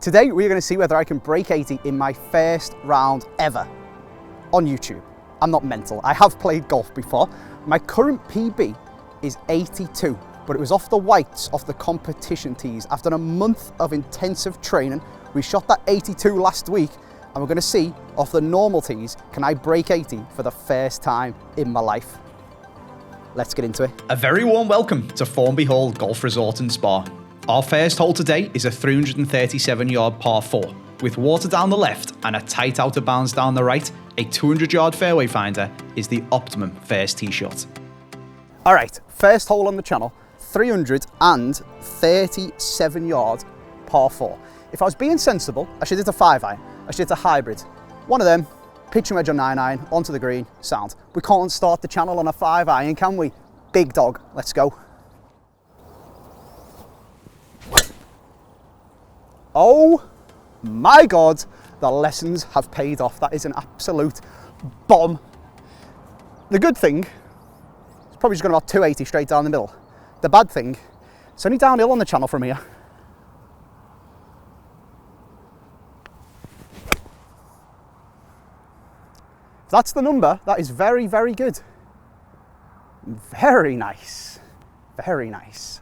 Today we're going to see whether I can break 80 in my first round ever on YouTube. I'm not mental, I have played golf before. My current PB is 82, but it was off the whites, off the competition tees. After a month of intensive training, we shot that 82 last week, and we're going to see off the normal tees, can I break 80 for the first time in my life? Let's get into it. A very warm welcome to Formby Hall Golf Resort and Spa. Our first hole today is a 337-yard par 4. With water down the left and a tight out of bounds down the right, a 200-yard fairway finder is the optimum first tee shot. All right, first hole on the channel, 337-yard par 4. If I was being sensible, I should hit a 5-iron, I should hit a hybrid. One of them, pitching wedge on 9-iron, onto the green, sound. We can't start the channel on a 5-iron, can we? Big dog, let's go. Oh my God, the lessons have paid off. That is an absolute bomb. The good thing, it's probably just going about 280 straight down the middle. The bad thing, it's only downhill on the channel from here. If that's the number, that is very, very good. Very nice, very nice.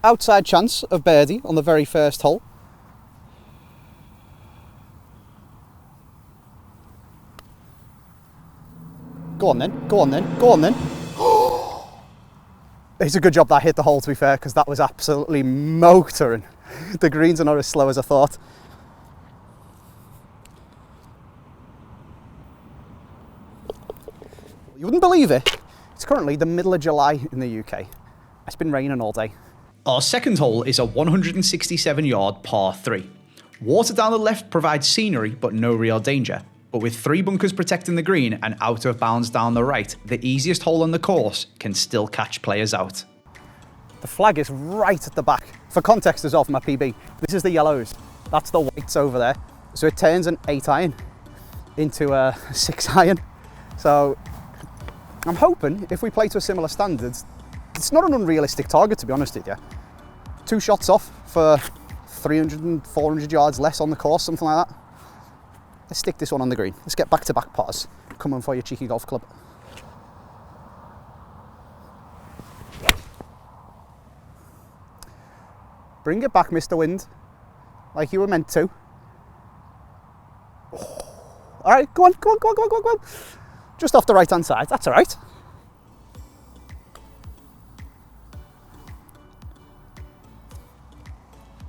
Outside chance of birdie on the very first hole. Go on then, go on then, go on then. It's a good job that I hit the hole, to be fair, because that was absolutely motoring. The greens are not as slow as I thought. You wouldn't believe it. It's currently the middle of July in the UK. It's been raining all day. Our second hole is a 167-yard par 3. Water down the left provides scenery, but no real danger. But with 3 bunkers protecting the green and out of bounds down the right, the easiest hole on the course can still catch players out. The flag is right at the back. For context as well for my PB, this is the yellows. That's the whites over there. So it turns an 8-iron into a 6-iron. So I'm hoping if we play to a similar standard, it's not an unrealistic target, to be honest with you. 2 shots off for 300 and 400 yards less on the course, something like that. Let's stick this one on the green. Let's get back-to-back pars. Come on for your cheeky golf club. Bring it back, Mr. Wind, like you were meant to. Oh. All right, go on, go on, go on, go on, go on, go on. Just off the right-hand side, that's all right.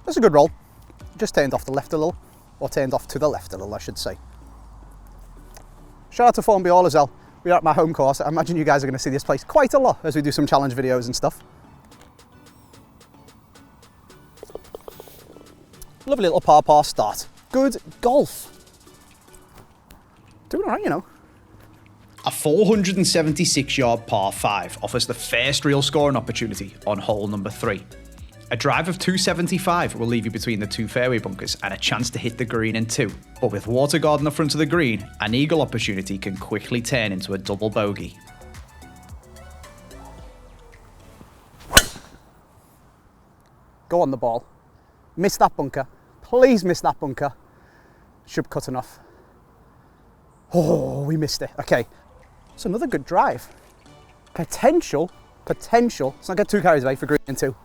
That's a good roll. Just turned off the left a little. Or turned off to the left a little, I should say. Shout out to Formby Hall as well. We are at my home course. I imagine you guys are going to see this place quite a lot as we do some challenge videos and stuff. Lovely little par start. Good golf. Doing all right, you know. A 476-yard par 5 offers the first real scoring opportunity on hole number 3. A drive of 275 will leave you between the 2 fairway bunkers and a chance to hit the green in 2. But with water guard in the front of the green, an eagle opportunity can quickly turn into a double bogey. Go on the ball. Miss that bunker. Please miss that bunker. Should cut enough. Oh, we missed it. Okay. It's another good drive. Potential. Let's not get too carried away for green in 2.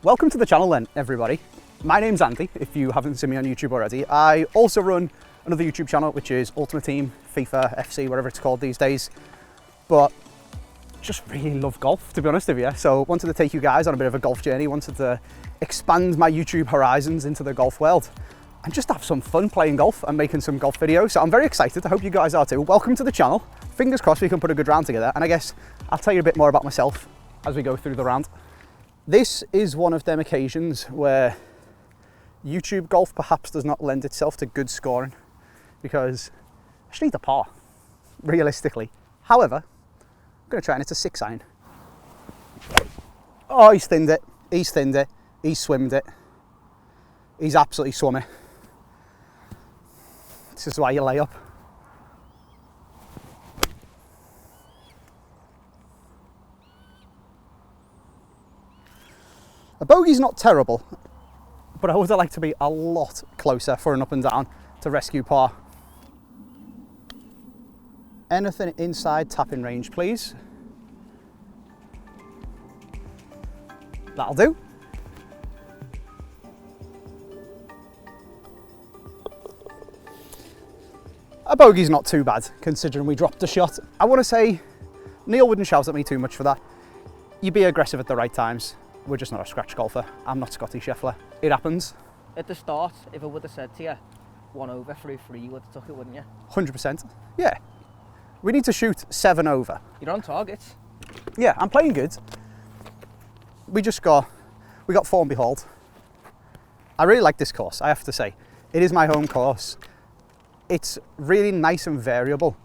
Welcome to the channel then, everybody. My name's Andy, if you haven't seen me on YouTube already. I also run another YouTube channel, which is Ultimate Team, FIFA, FC, whatever it's called these days. But just really love golf, to be honest with you. So wanted to take you guys on a bit of a golf journey, wanted to expand my YouTube horizons into the golf world and just have some fun playing golf and making some golf videos. So I'm very excited, I hope you guys are too. Welcome to the channel. Fingers crossed we can put a good round together. And I guess I'll tell you a bit more about myself as we go through the round. This is one of them occasions where YouTube golf perhaps does not lend itself to good scoring because I just need a par, realistically. However, I'm going to try and it's a 6-iron. Oh, he's thinned it, he's swimmed it, he's absolutely swum it. This is why you lay up. A bogey's not terrible. but I would have liked to be a lot closer for an up and down to rescue par. Anything inside tapping range, please. That'll do. A bogey's not too bad, considering we dropped a shot. I want to say, Neil wouldn't shout at me too much for that. You be aggressive at the right times. We're just not a scratch golfer. I'm not Scotty Scheffler. It happens. At the start, if I would have said to you, 1 over through 3, you would have took it, wouldn't you? 100%. Yeah. We need to shoot 7 over. You're on target. Yeah, I'm playing good. We got Formby hauled. I really like this course, I have to say. It is my home course. It's really nice and variable,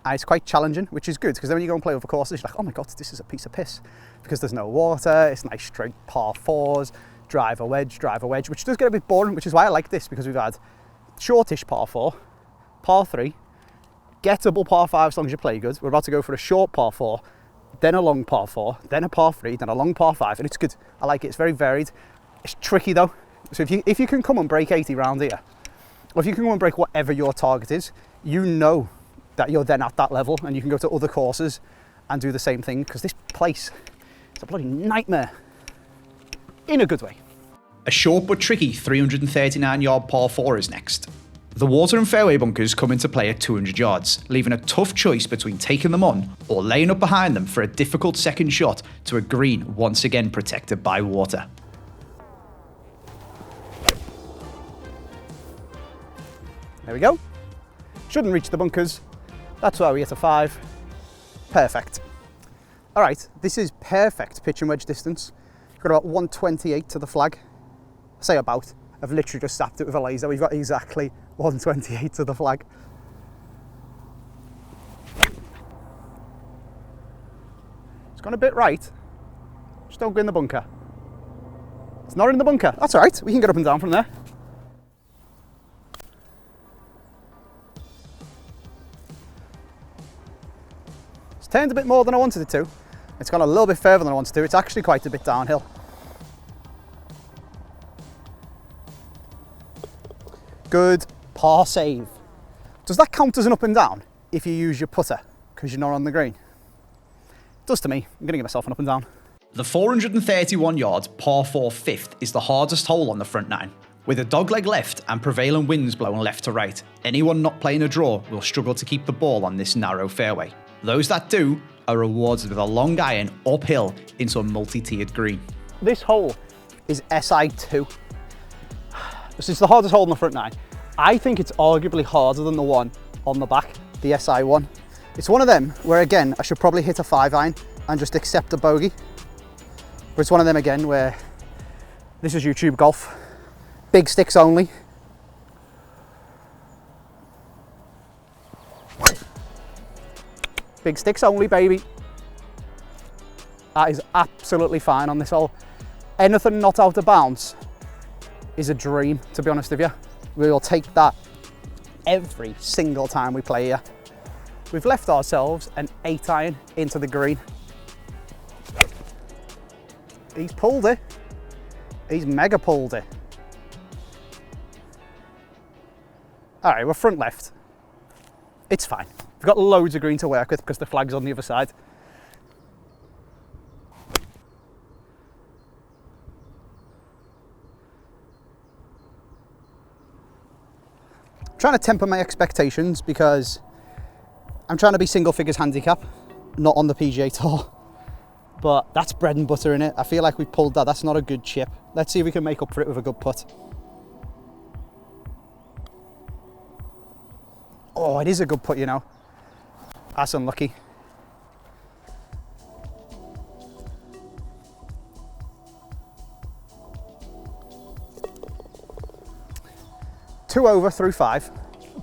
and it's quite challenging, which is good, because then when you go and play other courses, you're like, oh my God, this is a piece of piss, because there's no water, it's nice straight par 4s, driver wedge, which does get a bit boring, which is why I like this, because we've had shortish par 4, par 3, gettable par 5 as long as you play good. We're about to go for a short par 4, then a long par 4, then a par 3, then a long par 5, and it's good. I like it, it's very varied. It's tricky though, so if you can come and break 80 round here, or if you can go and break whatever your target is, you know that you're then at that level, and you can go to other courses and do the same thing, because this place is a bloody nightmare, in a good way. A short but tricky 339-yard par 4 is next. The water and fairway bunkers come into play at 200 yards, leaving a tough choice between taking them on or laying up behind them for a difficult second shot to a green once again protected by water. There we go. Shouldn't reach the bunkers. That's why we hit a 5. Perfect. All right, this is perfect pitch and wedge distance. Got about 128 to the flag. I say about. I've literally just zapped it with a laser. We've got exactly 128 to the flag. It's gone a bit right. Just don't go in the bunker. It's not in the bunker. That's all right. We can get up and down from there. Turned a bit more than I wanted it to. It's gone a little bit further than I wanted to. It's actually quite a bit downhill. Good par save. Does that count as an up and down if you use your putter because you're not on the green? It does to me. I'm going to give myself an up and down. The 431-yard par 4 fifth is the hardest hole on the front 9. With a dogleg left and prevailing winds blowing left to right, anyone not playing a draw will struggle to keep the ball on this narrow fairway. Those that do are rewarded with a long iron uphill into a multi-tiered green. This hole is SI2. This is the hardest hole in the front 9. I think it's arguably harder than the one on the back, the SI1. It's one of them where, again, I should probably hit a 5 iron and just accept a bogey. But it's one of them again where this is YouTube golf. Big sticks only. Big sticks only, baby. That is absolutely fine on this hole. Anything not out of bounds is a dream, to be honest with you. We will take that every single time we play here. We've left ourselves an 8 iron into the green. He's pulled it. He's mega pulled it. All right, we're front left. It's fine. We've got loads of green to work with because the flag's on the other side. I'm trying to temper my expectations because I'm trying to be single figures handicap, not on the PGA Tour. But that's bread and butter in it. I feel like we've pulled that. That's not a good chip. Let's see if we can make up for it with a good putt. Oh, it is a good putt, you know. That's unlucky. Two over through 5,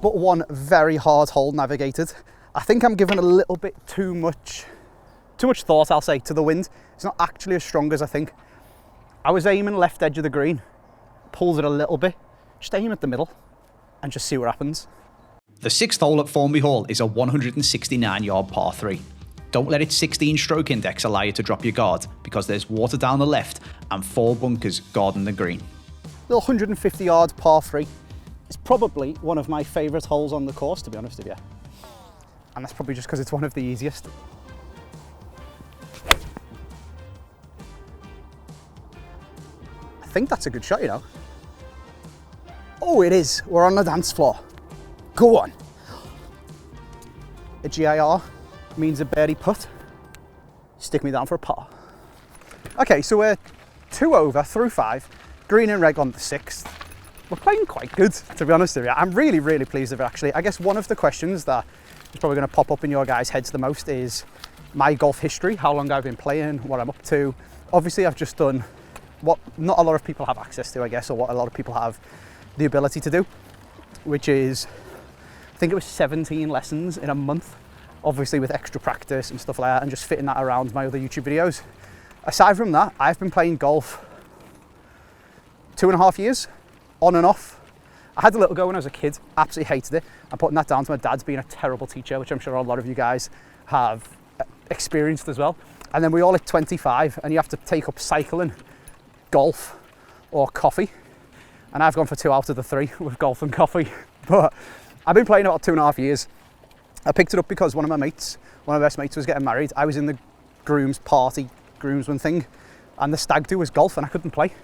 but one very hard hole navigated. I think I'm giving a little bit too much thought, I'll say, to the wind. It's not actually as strong as I think. I was aiming left edge of the green, pulled it a little bit. Just aim at the middle and just see what happens. The 6th hole at Formby Hall is a 169-yard par 3. Don't let its 16 stroke index allow you to drop your guard, because there's water down the left and 4 bunkers guarding the green. Little 150 yards par 3. It's probably one of my favourite holes on the course, to be honest with you. And that's probably just because it's one of the easiest. I think that's a good shot, you know. Oh, it is. We're on the dance floor. Go on. A GIR means a birdie putt. Stick me down for a par. Okay, so we're 2 over through 5. Green and red on the 6th. We're playing quite good, to be honest with you. I'm really, really pleased with it, actually. I guess one of the questions that is probably going to pop up in your guys' heads the most is my golf history, how long I've been playing, what I'm up to. Obviously, I've just done what not a lot of people have access to, I guess, or what a lot of people have the ability to do, which is, I think it was 17 lessons in a month, obviously with extra practice and stuff like that, and just fitting that around my other YouTube videos. Aside from that, I've been playing golf 2.5 years, on and off. I had a little go when I was a kid, absolutely hated it. I'm putting that down to my dad's being a terrible teacher, which I'm sure a lot of you guys have experienced as well. And then we all hit 25 and you have to take up cycling, golf or coffee. And I've gone for 2 out of the 3 with golf and coffee. But I've been playing about 2.5 years. I picked it up because one of my best mates was getting married. I was in the groomsman thing, and the stag do was golf and I couldn't play.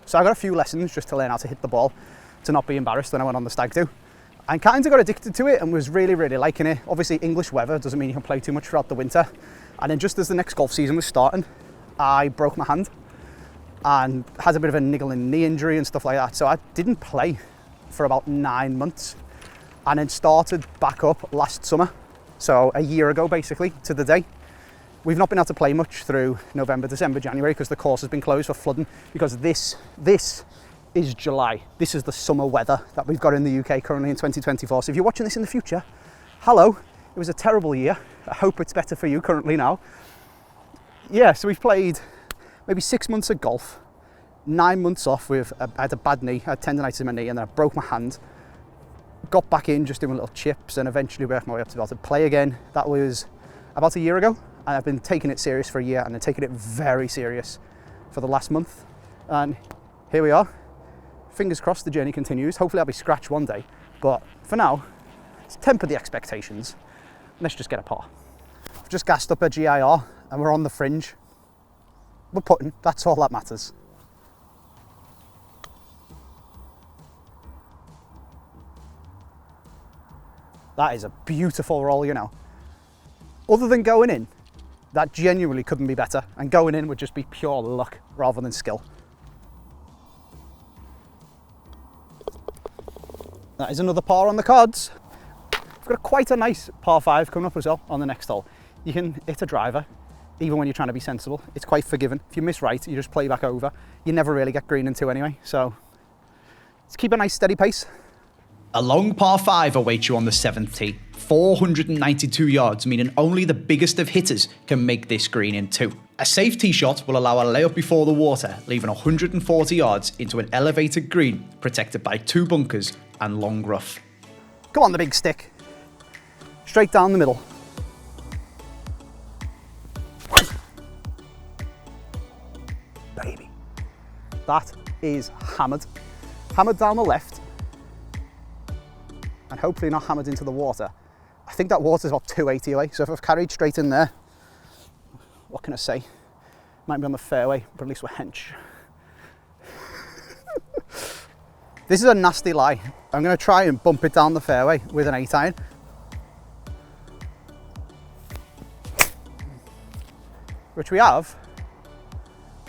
So I got a few lessons just to learn how to hit the ball, to not be embarrassed when I went on the stag do. I kind of got addicted to it and was really, really liking it. Obviously, English weather doesn't mean you can play too much throughout the winter. And then just as the next golf season was starting, I broke my hand and had a bit of a niggling knee injury and stuff like that. So I didn't play for about 9 months and then started back up last summer. So a year ago, basically, to the day. We've not been able to play much through November, December, January because the course has been closed for flooding, because this is July. This is the summer weather that we've got in the UK currently in 2024. So if you're watching this in the future, hello, it was a terrible year. I hope it's better for you currently now. Yeah, so we've played maybe 6 months of golf, 9 months off with, I had a bad knee, I had tendonitis in my knee and then I broke my hand. Got back in just doing little chips and eventually worked my way up to be able to play again. That was about a year ago. And I've been taking it serious for a year and then taking it very serious for the last month. And here we are. Fingers crossed the journey continues. Hopefully I'll be scratched one day. But for now, let's temper the expectations. Let's just get a par. I've just gassed up a GIR and we're on the fringe. We're putting, that's all that matters. That is a beautiful roll, you know. Other than going in, that genuinely couldn't be better, and going in would just be pure luck rather than skill. That is another par on the cards. We've got quite a nice par 5 coming up as well on the next hole. You can hit a driver, even when you're trying to be sensible. It's quite forgiving. If you miss right, you just play back over. You never really get green in 2 anyway, so let's keep a nice steady pace. A long par 5 awaits you on the 7th tee. 492 yards, meaning only the biggest of hitters can make this green in 2. A safe tee shot will allow a layup before the water, leaving 140 yards into an elevated green protected by 2 bunkers and long rough. Come on, the big stick. Straight down the middle. Baby. That is hammered. Hammered down the left. And hopefully not hammered into the water. I think that water's about 280 away, so if I've carried straight in there, what can I say? Might be on the fairway, but at least we're hench. This is a nasty lie. I'm going to try and bump it down the fairway with an 8-iron. Which we have.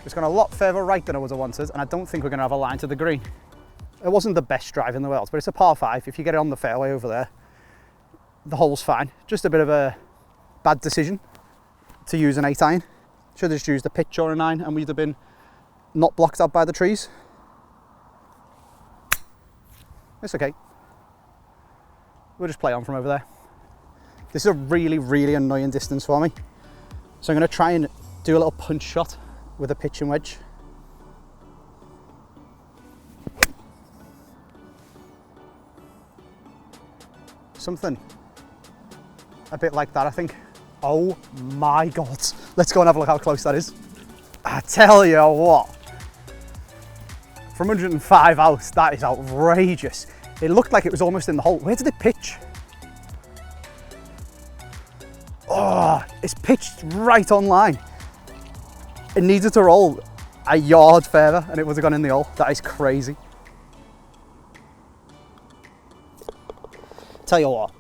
It's gone a lot further right than I would have wanted, and I don't think we're going to have a line to the green. It wasn't the best drive in the world, but it's a par 5. If you get it on the fairway over there, the hole's fine. Just a bit of a bad decision to use an 8-iron. Should have just used a pitch or a 9 and we'd have been not blocked out by the trees. It's okay. We'll just play on from over there. This is a really, really annoying distance for me. So I'm going to try and do a little punch shot with a pitching wedge. Something a bit like that, I think. Oh my God. Let's go and have a look how close that is. I tell you what. From 105 out, that is outrageous. It looked like it was almost in the hole. Where did it pitch? Oh, it's pitched right on line. It needed to roll a yard further and it would have gone in the hole. That is crazy. Tell you what,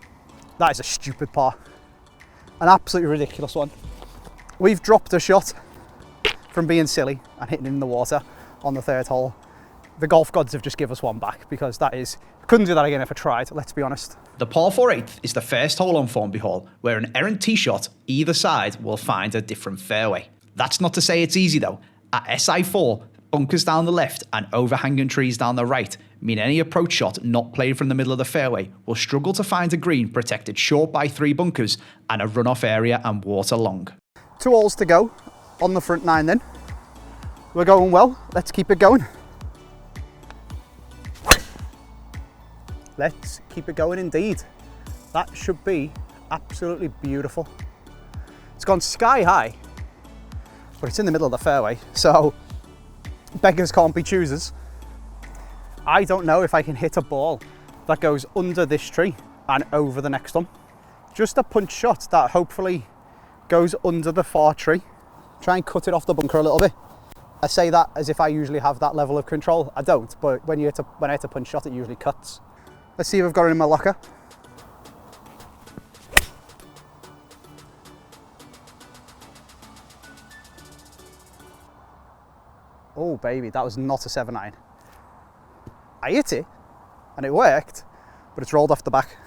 that is a stupid par. An absolutely ridiculous one. We've dropped a shot from being silly and hitting it in the water on the third hole. The golf gods have just given us one back because that is, couldn't do that again if I tried, let's be honest. The par 4/8 is the first hole on Formby Hall where an errant tee shot either side will find a different fairway. That's not to say it's easy though. At SI4, bunkers down the left and overhanging trees down the right mean any approach shot not played from the middle of the fairway will struggle to find a green protected short by 3 bunkers and a runoff area and water long. 2 holes to go on the front 9 then. We're going well, let's keep it going. Let's keep it going indeed. That should be absolutely beautiful. It's gone sky high, but it's in the middle of the fairway, so beggars can't be choosers. I don't know if I can hit a ball that goes under this tree and over the next one. Just a punch shot that hopefully goes under the far tree. Try and cut it off the bunker a little bit. I say that as if I usually have that level of control. I don't, but when I hit a punch shot, it usually cuts. Let's see if I've got it in my locker. Oh baby, that was not a 7-9. I hit it and it worked, but it's rolled off the back.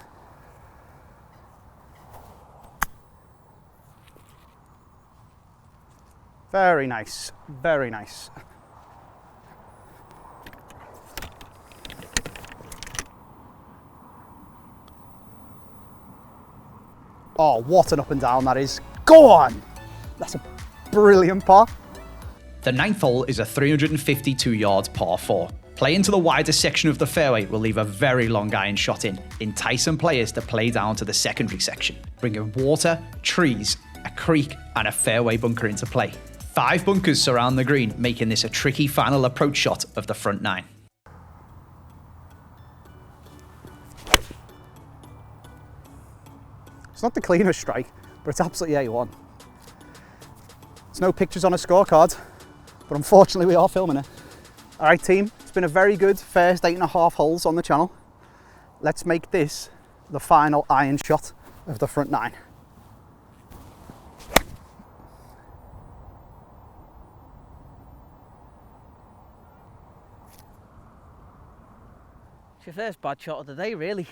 Very nice, very nice. Oh, what an up and down that is. Go on! That's a brilliant par. The 9th hole is a 352-yard par 4. Playing to the widest section of the fairway will leave a very long iron shot in, enticing players to play down to the secondary section, bringing water, trees, a creek and a fairway bunker into play. 5 bunkers surround the green, making this a tricky final approach shot of the front 9. It's not the cleanest strike, but it's absolutely A1. There's no pictures on a scorecard, but unfortunately we are filming it. All right team, it's been a very good first 8.5 holes on the channel. Let's make this the final iron shot of the front 9. It's your first bad shot of the day, really.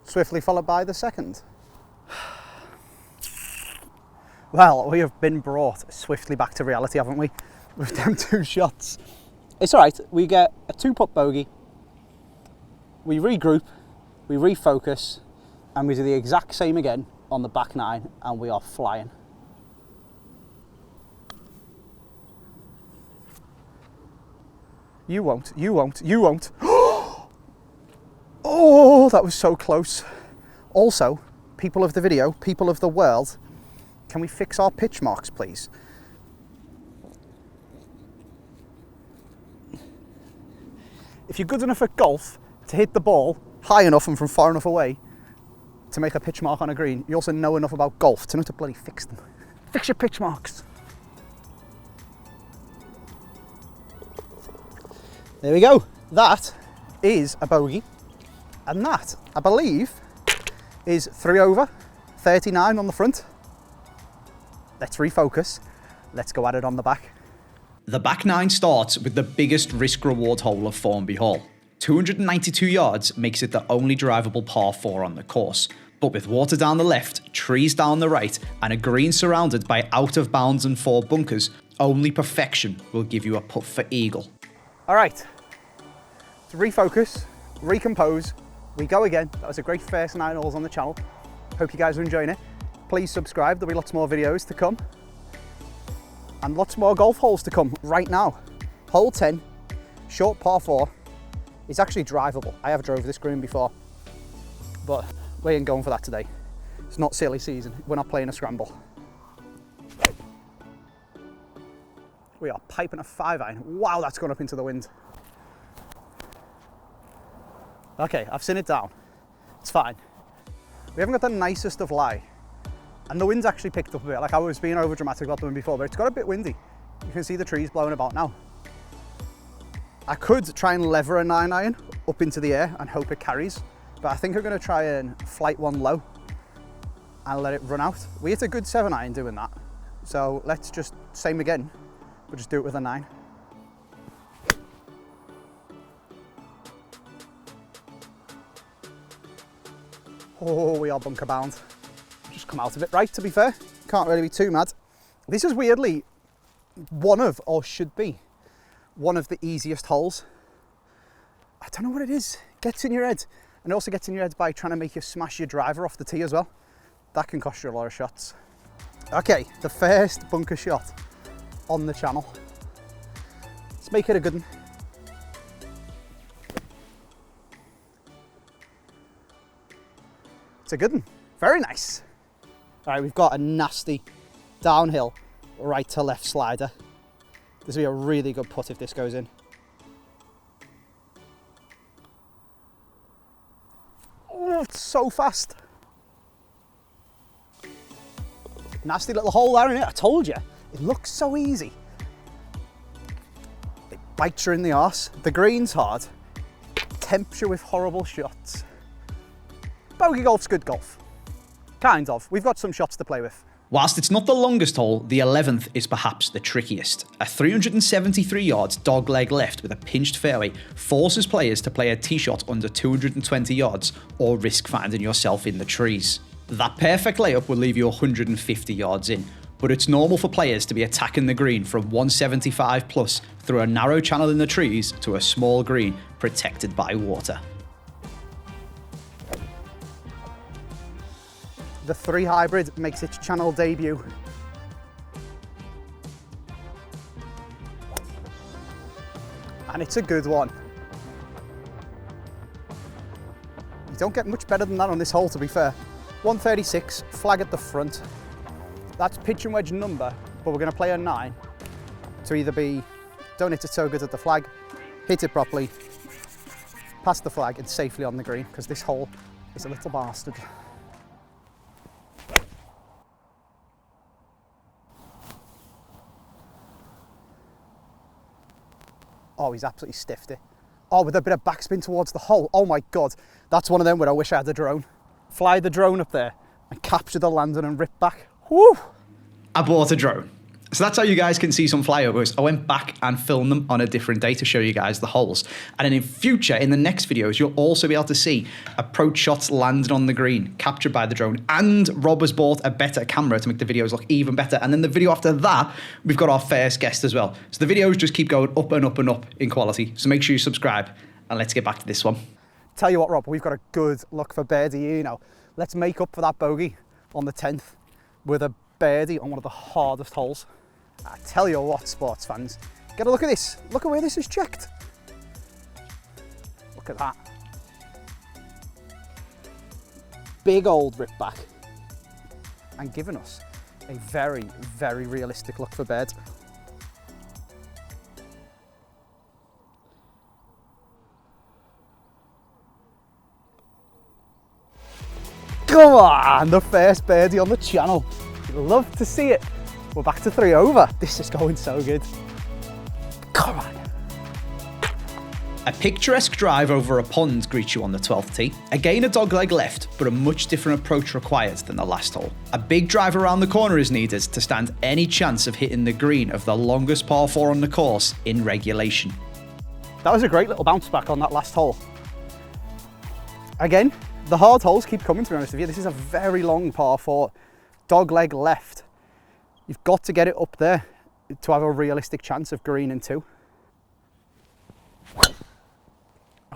Swiftly followed by the second. Well, we have been brought swiftly back to reality, haven't we? With them 2 shots. It's all right, we get a 2-putt bogey, we regroup, we refocus, and we do the exact same again on the back 9, and we are flying. You won't, you won't, you won't. Oh, that was so close. Also, people of the video, people of the world, can we fix our pitch marks, please? If you're good enough at golf to hit the ball high enough and from far enough away to make a pitch mark on a green, you also know enough about golf to know to bloody fix them. Fix your pitch marks. There we go. That is a bogey. And that, I believe, is 3 over, 39 on the front. Let's refocus. Let's go at it on the back. The back 9 starts with the biggest risk-reward hole of Formby Hall. 292 yards makes it the only drivable par 4 on the course. But with water down the left, trees down the right, and a green surrounded by out of bounds and 4 bunkers, only perfection will give you a putt for eagle. All right, to refocus, recompose, we go again. That was a great first 9 holes on the channel. Hope you guys are enjoying it. Please subscribe, there'll be lots more videos to come. And lots more golf holes to come right now. Hole 10, short par 4, is actually drivable. I have drove this green before, but we ain't going for that today. It's not silly season, we're not playing a scramble. We are piping a 5-iron. Wow, that's gone up into the wind. Okay, I've seen it down. It's fine. We haven't got the nicest of lie. And the wind's actually picked up a bit. Like, I was being over dramatic about the wind before, but it's got a bit windy. You can see the trees blowing about now. I could try and lever a 9-iron up into the air and hope it carries, but I think I'm going to try and flight one low and let it run out. We hit a good 7-iron doing that. So let's just, same again, but just do it with a 9. Oh, we are bunker bound. Just come out of it right, to be fair. Can't really be too mad. This is weirdly one of, or should be, one of the easiest holes. I don't know what it is. Gets in your head. And it also gets in your head by trying to make you smash your driver off the tee as well. That can cost you a lot of shots. Okay, the first bunker shot on the channel. Let's make it a good one. It's a good one. Very nice. All right, we've got a nasty downhill right to left slider. This will be a really good putt if this goes in. Oh, it's so fast. Nasty little hole there, innit? I told you. It looks so easy. It bites you in the arse. The green's hard. Tempts you with horrible shots. Bogey golf's good golf. Kind of. We've got some shots to play with. Whilst it's not the longest hole, the 11th is perhaps the trickiest. A 373 yards dogleg left with a pinched fairway forces players to play a tee shot under 220 yards or risk finding yourself in the trees. That perfect layup will leave you 150 yards in, but it's normal for players to be attacking the green from 175 plus through a narrow channel in the trees to a small green protected by water. The 3 hybrid makes its channel debut. And it's a good one. You don't get much better than that on this hole, to be fair. 136, flag at the front. That's pitch and wedge number, but we're going to play a 9 to either be, don't hit it so good at the flag, hit it properly, past the flag and safely on the green, because this hole is a little bastard. Oh, he's absolutely stiffed it. Oh, with a bit of backspin towards the hole. Oh my God, that's one of them where I wish I had a drone. Fly the drone up there and capture the landing and rip back. Woo! I bought a drone. So that's how you guys can see some flyovers. I went back and filmed them on a different day to show you guys the holes. And then in future, in the next videos, you'll also be able to see approach shots landed on the green, captured by the drone. And Rob has bought a better camera to make the videos look even better. And then the video after that, we've got our first guest as well. So the videos just keep going up and up and up in quality. So make sure you subscribe and let's get back to this one. Tell you what, Rob, we've got a good look for birdie, you know. Let's make up for that bogey on the 10th with a birdie on one of the hardest holes. I tell you what, sports fans, get a look at this. Look at where this is checked. Look at that. Big old rip back. And giving us a very, very realistic look for bird. Come on, the first birdie on the channel. Love to see it. We're back to 3 over. This is going so good. Come on. A picturesque drive over a pond greets you on the 12th tee. Again a dogleg left, but a much different approach required than the last hole. A big drive around the corner is needed to stand any chance of hitting the green of the longest par 4 on the course in regulation. That was a great little bounce back on that last hole. Again, the hard holes keep coming, to be honest with you. This is a very long par 4, dogleg left. You've got to get it up there to have a realistic chance of green in 2.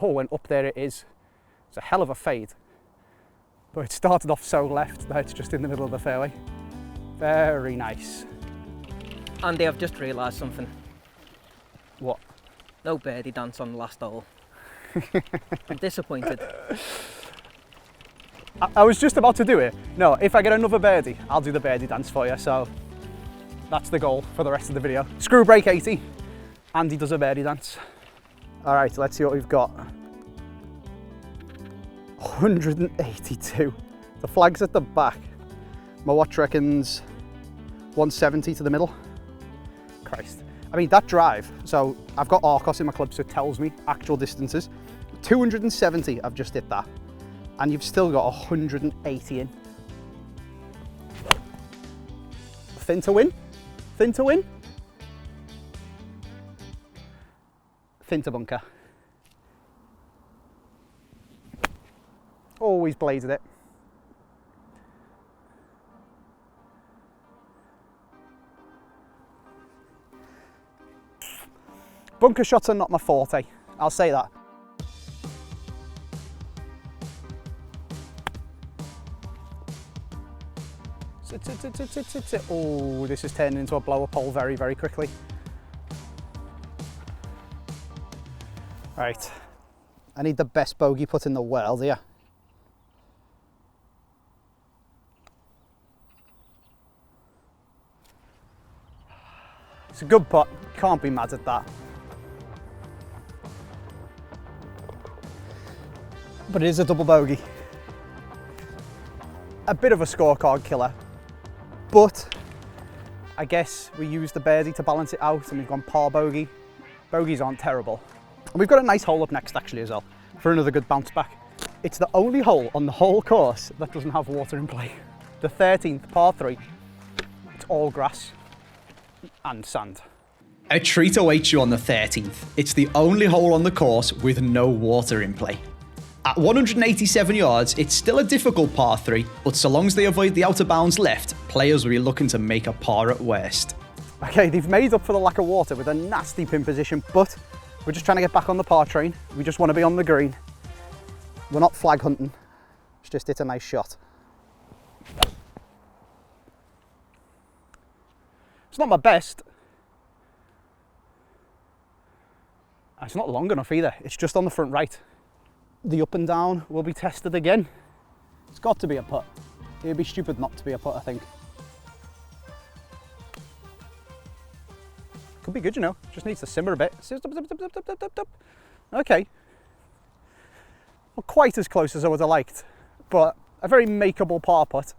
Oh, and up there it is. It's a hell of a fade. But it started off so left that it's just in the middle of the fairway. Very nice. Andy, I've just realised something. What? No birdie dance on the last hole. I'm disappointed. I was just about to do it. No, if I get another birdie, I'll do the birdie dance for you, so That's the goal for the rest of the video. Screw break 80. Andy does a birdie dance. All right, let's see what we've got. 182. The flag's at the back. My watch reckons 170 to the middle. Christ. I mean, that drive, so I've got Arcos in my club, so it tells me actual distances. 270, I've just hit that. And you've still got 180 in. Thin to win? Thin to win? Thin to bunker. Always bladed it. Bunker shots are not my forte, I'll say that. Oh, this is turning into a blow-up hole very, very quickly. Right, I need the best bogey putt in the world here. It's a good putt, can't be mad at that. But it is a double bogey. A bit of a scorecard killer, but I guess we used the birdie to balance it out and we've gone par bogey. Bogeys aren't terrible. And we've got a nice hole up next actually as well, for another good bounce back. It's the only hole on the whole course that doesn't have water in play. The 13th, par 3, it's all grass and sand. A treat awaits you on the 13th. It's the only hole on the course with no water in play. At 187 yards, it's still a difficult par 3, but so long as they avoid the out of bounds left, players will be looking to make a par at worst. Okay, they've made up for the lack of water with a nasty pin position, but we're just trying to get back on the par train. We just want to be on the green. We're not flag hunting. It's just hit a nice shot. It's not my best. It's not long enough either. It's just on the front right. The up and down will be tested again. It's got to be a putt. It'd be stupid not to be a putt, I think. Could be good, you know. Just needs to simmer a bit. Okay. Not quite as close as I would have liked, but a very makeable par putt.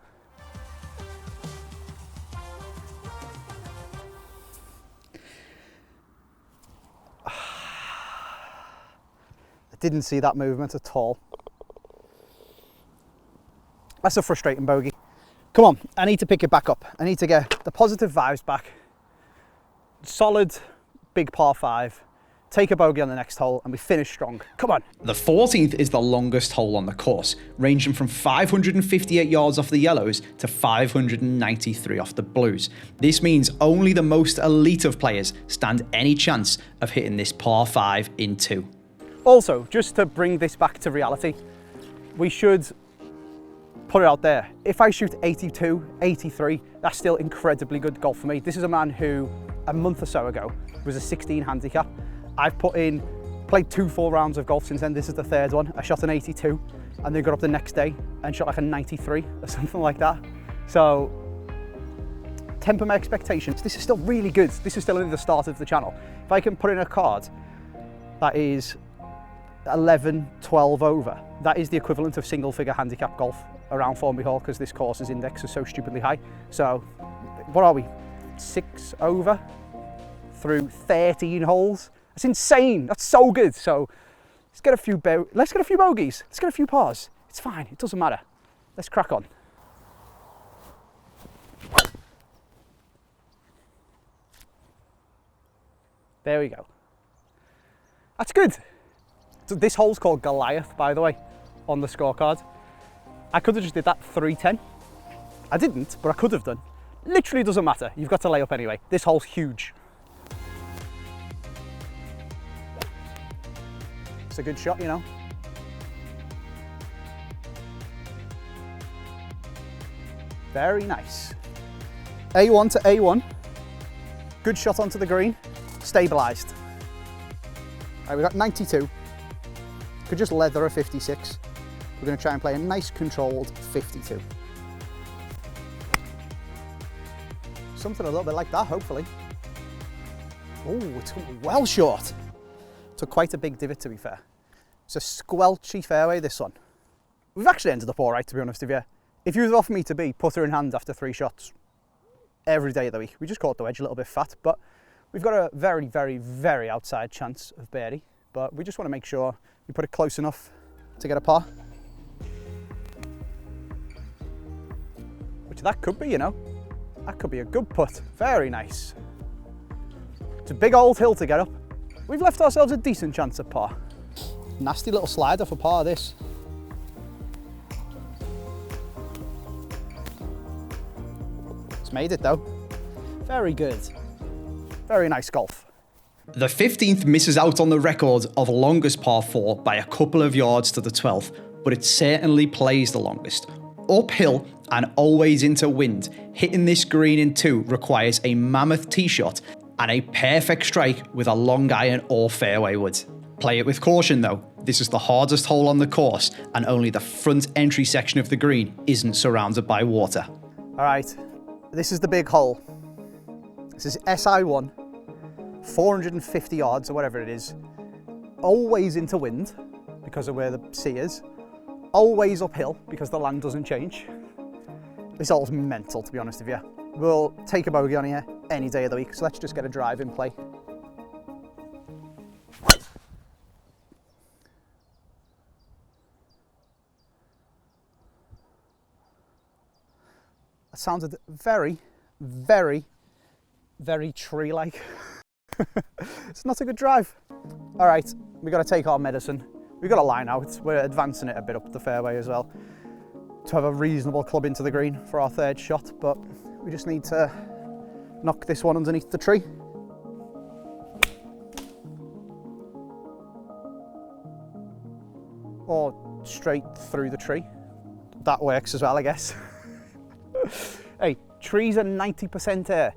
Didn't see that movement at all. That's a frustrating bogey. Come on, I need to pick it back up. I need to get the positive vibes back. Solid, big par 5. Take a bogey on the next hole and we finish strong. Come on. The 14th is the longest hole on the course, ranging from 558 yards off the yellows to 593 off the blues. This means only the most elite of players stand any chance of hitting this par 5 in 2. Also, just to bring this back to reality, we should put it out there. If I shoot 82, 83, that's still incredibly good golf for me. This is a man who, a month or so ago, was a 16 handicap. I've played 2 full rounds of golf since then. This is the 3rd one. I shot an 82 and then got up the next day and shot like a 93 or something like that. So, temper my expectations. This is still really good. This is still only the start of the channel. If I can put in a card that is 11, 12 over. That is the equivalent of single figure handicap golf around Formby Hall because this course's index is so stupidly high. So what are we? 6 over through 13 holes. That's insane. That's so good. So let's get a few bogeys. Let's get a few pars. It's fine. It doesn't matter. Let's crack on. There we go. That's good. So this hole's called Goliath, by the way, on the scorecard. I could have just did that 310. I didn't, but I could have done. Literally doesn't matter. You've got to lay up anyway. This hole's huge. It's a good shot, you know. Very nice. A1 to A1. Good shot onto the green. Stabilised. All right, we got 92. Could just leather a 56. We're going to try and play a nice controlled 52. Something a little bit like that, hopefully. Oh, it's well short. Took quite a big divot, to be fair. It's a squelchy fairway, this one. We've actually ended up all right, to be honest with you. If you was offered me to be putter in hand after 3 shots every day of the week, we just caught the wedge a little bit fat, but we've got a very, very, very outside chance of birdie, but we just want to make sure we put it close enough to get a par. Which that could be, you know. That could be a good putt. Very nice. It's a big old hill to get up. We've left ourselves a decent chance at par. Nasty little slider for par, this. It's made it though. Very good. Very nice golf. The 15th misses out on the record of longest par 4 by a couple of yards to the 12th, but it certainly plays the longest. Uphill and always into wind, hitting this green in 2 requires a mammoth tee shot and a perfect strike with a long iron or fairway wood. Play it with caution though. This is the hardest hole on the course and only the front entry section of the green isn't surrounded by water. All right, this is the big hole. This is SI1, 450 yards or whatever it is. Always into wind because of where the sea is. Always uphill because the land doesn't change. This hole's mental, to be honest with you. We'll take a bogey on here any day of the week, so let's just get a drive in play. That sounded very, very, very tree-like. It's not a good drive. All right, we got to take our medicine. We've got a line out. We're advancing it a bit up the fairway as well to have a reasonable club into the green for our 3rd shot, but we just need to knock this one underneath the tree. Or straight through the tree. That works as well, I guess. Hey, trees are 90% air,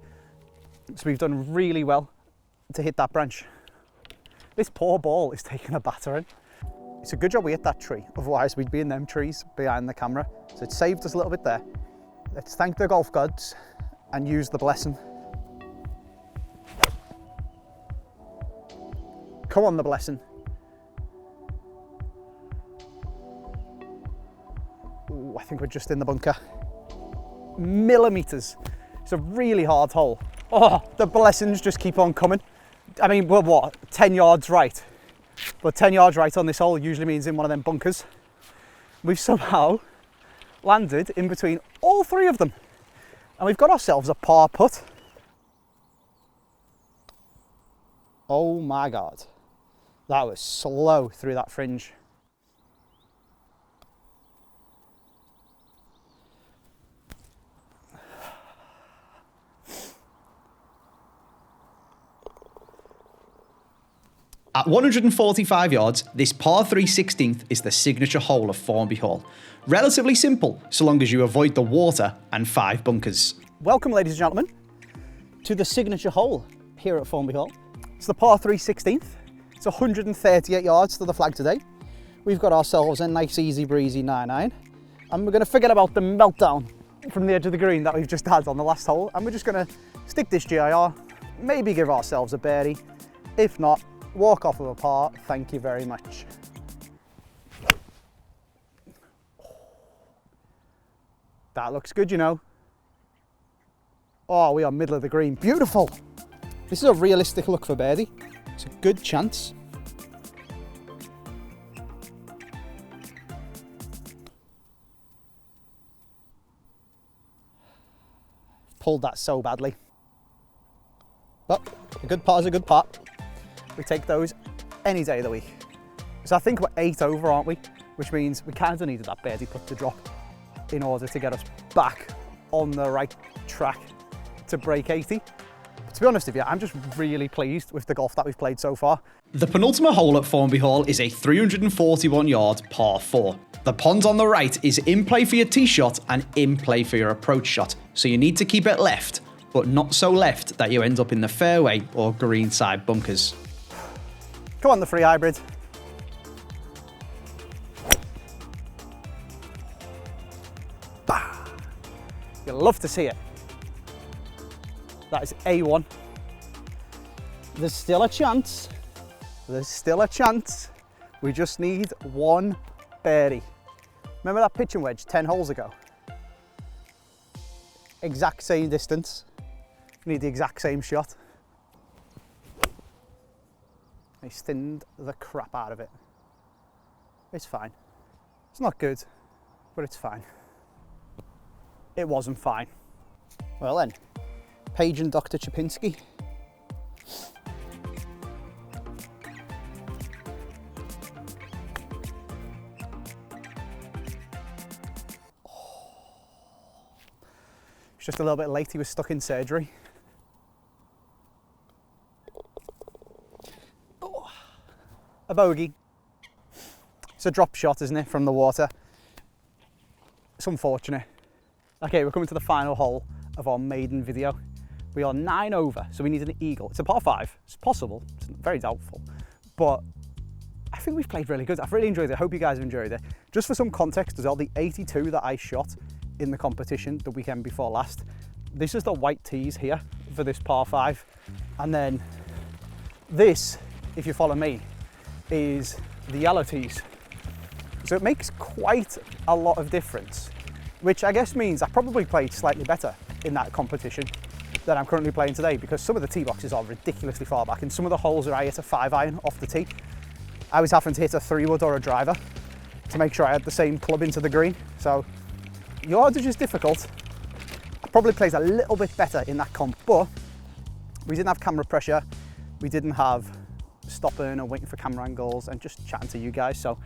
so we've done really well to hit that branch. This poor ball is taking a battering. It's a good job we hit that tree, otherwise we'd be in them trees behind the camera. So it saved us a little bit there. Let's thank the golf gods and use the blessing. Come on, the blessing. Ooh, I think we're just in the bunker. Millimeters. It's a really hard hole. Oh, the blessings just keep on coming. I mean, we're what, 10 yards right? But 10 yards right on this hole usually means in one of them bunkers. We've somehow landed in between all 3 of them. And we've got ourselves a par putt. Oh my God. That was slow through that fringe. At 145 yards, this par 3 16th is the signature hole of Formby Hall. Relatively simple, so long as you avoid the water and 5 bunkers. Welcome, ladies and gentlemen, to the signature hole here at Formby Hall. It's the par 3 16th. It's 138 yards to the flag today. We've got ourselves a nice, easy breezy 9-9, and we're going to forget about the meltdown from the edge of the green that we've just had on the last hole, and we're just going to stick this GIR, maybe give ourselves a birdie. If not, walk off of a par, thank you very much. That looks good, you know. Oh, we are middle of the green, beautiful. This is a realistic look for birdie. It's a good chance. Pulled that so badly. But a good par is a good par. We take those any day of the week. So I think we're 8 over, aren't we? Which means we kind of needed that birdie putt to drop in order to get us back on the right track to break 80. But to be honest with you, I'm just really pleased with the golf that we've played so far. The penultimate hole at Formby Hall is a 341 yard par 4. The pond on the right is in play for your tee shot and in play for your approach shot, so you need to keep it left, but not so left that you end up in the fairway or greenside bunkers. Come on, the free hybrid. Bah! You'll love to see it. That is A1. There's still a chance. There's still a chance. We just need one birdie. Remember that pitching wedge 10 holes ago? Exact same distance. We need the exact same shot. I stinned the crap out of it. It's fine. It's not good, but it's fine. It wasn't fine. Well then, Paige and Dr. Chapinski. He's just a little bit late, he was stuck in surgery. Oh, a bogey. It's a drop shot, isn't it, from the water? It's unfortunate. Okay, we're coming to the final hole of our maiden video. We are 9 over, so we need an eagle. It's a par 5. It's possible. It's very doubtful. But I think we've played really good. I've really enjoyed it. I hope you guys have enjoyed it. Just for some context as well, the 82 that I shot in the competition the weekend before last, this is the white tees here for this par 5. And then this, if you follow me, is the yellow tees. So it makes quite a lot of difference, which I guess means I probably played slightly better in that competition than I'm currently playing today, because some of the tee boxes are ridiculously far back, and some of the holes where I hit a 5-iron off the tee, I was having to hit a 3-wood or a driver to make sure I had the same club into the green. So yardage is difficult. I probably played a little bit better in that comp, but we didn't have camera pressure, we didn't have stopping and waiting for camera angles and just chatting to you guys. So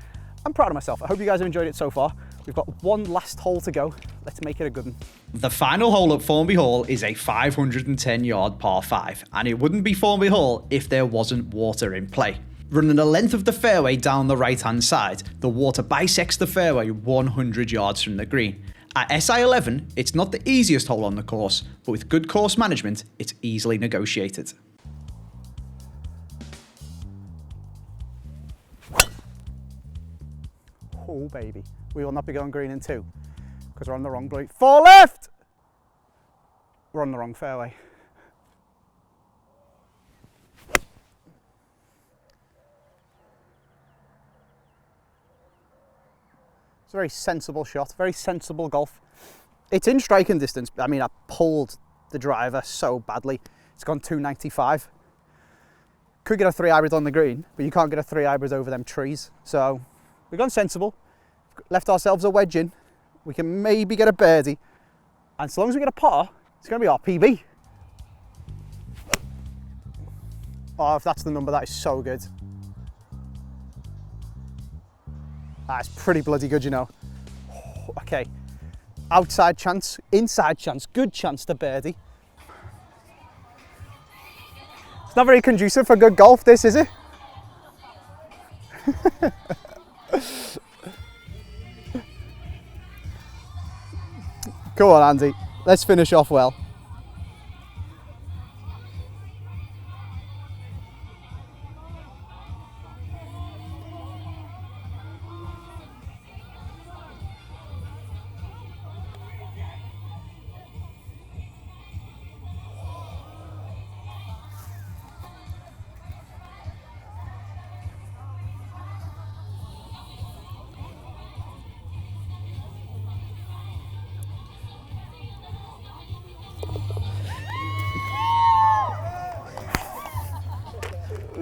I'm proud of myself. I hope you guys have enjoyed it so far. We've got one last hole to go. Let's make it a good one. The final hole at Formby Hall is a 510-yard par 5, and it wouldn't be Formby Hall if there wasn't water in play. Running the length of the fairway down the right-hand side, the water bisects the fairway 100 yards from the green. At SI11, it's not the easiest hole on the course, but with good course management, it's easily negotiated. Oh baby, we will not be going green in 2 because we're on the wrong blue. 4 left! We're on the wrong fairway. It's a very sensible shot, very sensible golf. It's in striking distance. I mean, I pulled the driver so badly. It's gone 295. Could get a 3-hybrid on the green, but you can't get a 3-hybrid over them trees. So we've gone sensible, left ourselves a wedge in. We can maybe get a birdie. And so long as we get a par, it's going to be our PB. Oh, if that's the number, that is so good. That's pretty bloody good, you know. Okay, outside chance, inside chance, good chance to birdie. It's not very conducive for good golf, this, is it? Come on, Andy, let's finish off well.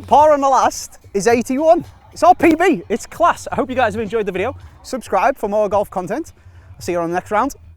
Par on the last is 81. It's our PB, it's class. I hope you guys have enjoyed the video. Subscribe for more golf content. I'll see you on the next round.